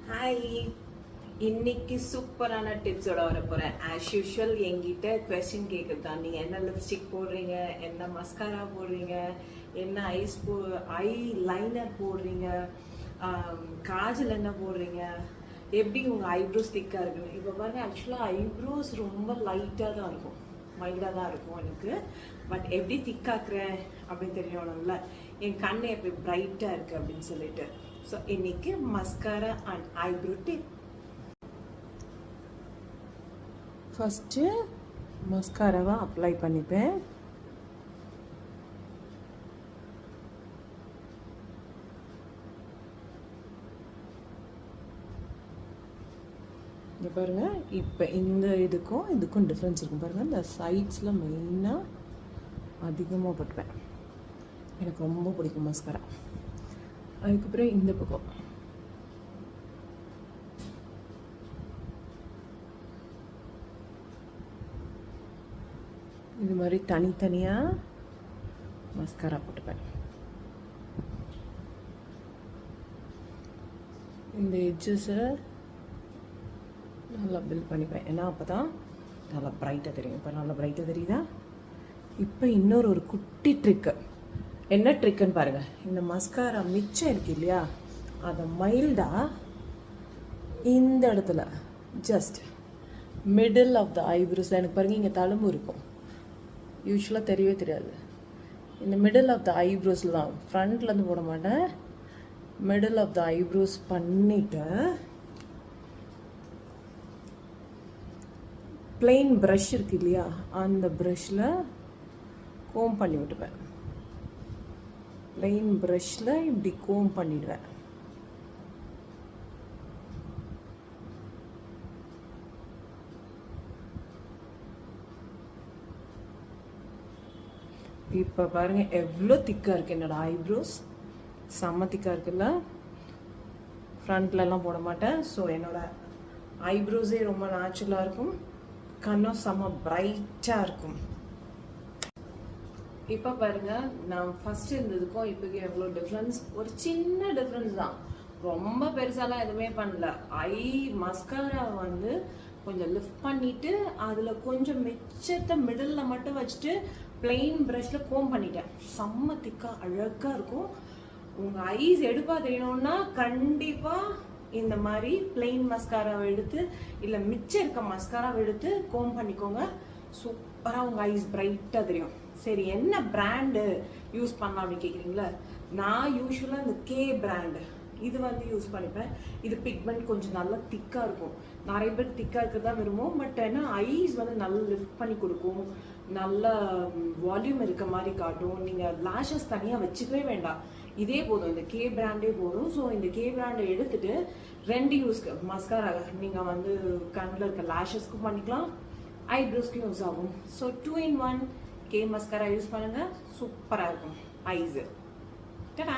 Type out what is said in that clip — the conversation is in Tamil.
ஹாய், இன்னைக்கு சூப்பரான டிப்ஸோட வர போகிறேன். ஆஸ் யூஷுவல் என்கிட்ட கொஸ்டின் கேட்குறது தான். நீங்கள் என்ன லிப்ஸ்டிக் போடுறீங்க, என்ன மஸ்காரா போடுறீங்க, என்ன ஐ லைனர் போடுறீங்க, காஜல் என்ன போடுறீங்க, எப்படி உங்கள் ஐப்ரோஸ் திக்காக இருக்குன்னு. இப்போ பாருங்கள், ஆக்சுவலாக ஐப்ரோஸ் ரொம்ப லைட்டாக தான் இருக்கும், மைல்டாக தான் இருக்கும் எனக்கு. பட் எப்படி திக்காக்குறேன் அப்படின்னு தெரியணும்ல, என் கண் எப்படி பிரைட்டாக இருக்குது அப்படின்னு சொல்லிட்டு. ஸோ இன்னைக்கு mascara and eyebrow tip. First மஸ்காராவை அப்ளை பண்ணிப்பேன். இங்கே பாருங்கள், இப்போ இந்த இதுக்கும் டிஃப்ரென்ஸ் இருக்கும் பாருங்கள். இந்த சைட்ஸில் மெயினாக அதிகமாக போட்டுப்பேன். எனக்கு ரொம்ப பிடிக்கும் மஸ்காரா. அதுக்கப்புறம் இந்த பக்கம் இது மாதிரி தனித்தனியாக மஸ்காரா போட்டுப்பேன். இந்த எட்ஜஸை நல்லா பில்ட் பண்ணிப்பேன், ஏன்னா அப்போ தான் நல்லா ப்ரைட்டாக தெரியும். இப்போ நல்லா ப்ரைட்டாக தெரியுதா? இப்போ இன்னொரு குட்டி ட்ரிக்கு. என்ன ட்ரிக்குன்னு பாருங்கள். இந்த மஸ்காரா மிச்சம் இருக்கு இல்லையா, அதை மைல்டாக இந்த இடத்துல ஜஸ்ட் மிடில் ஆஃப் த ஐப்ரோஸில், எனக்கு பாருங்கள் இங்கே தழும்பு இருக்கும், யூஸ்வலாக தெரியவே தெரியாது. இந்த மிடில் ஆஃப் த ஐப்ரோஸில் தான், ஃப்ரண்ட்லேருந்து போட மாட்டேன். மிடில் ஆஃப் த ஐப்ரோஸ் பண்ணிவிட்டு பிளெயின் ப்ரஷ் இருக்கு இல்லையா, அந்த ப்ரஷில் கோம் பண்ணி விட்டுப்பேன். பிளெயின் ப்ரஷில் இப்படி கோம் பண்ணிடுவேன். இப்போ பாருங்கள் எவ்வளோ திக்காக இருக்குது என்னோடய ஐப்ரோஸ். செம்ம திக்காக இருக்குல்ல. ஃப்ரண்ட்லலாம் போட மாட்டேன். ஸோ என்னோடய ஐப்ரோஸே ரொம்ப நேச்சுரலாக இருக்கும், கண்ணும் செம்ம பிரைட்டாக இருக்கும். இப்போ பாருங்கள், நான் ஃபஸ்ட்டு இருந்ததுக்கும் இப்போக்கு எவ்வளோ டிஃப்ரென்ஸ். ஒரு சின்ன டிஃப்ரென்ஸ் தான், ரொம்ப பெருசாலாம் எதுவுமே பண்ணல. மஸ்காரா வந்து கொஞ்சம் லிஃப்ட் பண்ணிவிட்டு அதில் கொஞ்சம் மிச்சத்தை மிடில் மட்டும் வச்சுட்டு பிளெயின் ப்ரஷில் கோம் பண்ணிட்டேன். செம்ம திக்காக அழகாக இருக்கும். உங்கள் ஐஸ் எடுப்பாக தெரியணும்னா கண்டிப்பாக இந்த மாதிரி பிளெயின் மஸ்காராவை எடுத்து இல்லை மிச்சம் இருக்க மஸ்காராவை எடுத்து கோம் பண்ணிக்கோங்க. சூப்பராக உங்கள் ஐஸ் பிரைட்டாக தெரியும். சரி, என்ன பிராண்டு யூஸ் பண்ணலாம் அப்படின்னு கேட்குறீங்களா? நான் யூஸ்வலாக இந்த கே பிராண்டு இது வந்து யூஸ் பண்ணிப்பேன். இது பிக்மெண்ட் கொஞ்சம் நல்லா திக்காக இருக்கும். நிறைய பேர் திக்காக இருக்கிறது தான் விரும்பும். பட் ஏன்னா ஐஸ் வந்து நல்லா லிஃப்ட் பண்ணி கொடுக்கும், நல்ல வால்யூம் இருக்க மாதிரி காட்டும். நீங்கள் லேஷஸ் தனியாக வச்சுக்கவே வேண்டாம், இதே போதும், இந்த கே பிராண்டே போதும். ஸோ இந்த கே பிராண்டை எடுத்துட்டு ரெண்டு யூஸ்க்கு மஸ்காரா நீங்கள் வந்து கண்ணில் இருக்க லேஷஸ்க்கும் பண்ணிக்கலாம், ஐப்ரோஸ்க்கும் யூஸ் ஆகும். So 2 in 1 K mascara use பண்ணுங்கள், சூப்பராக இருக்கும் ஐஸு. டடா.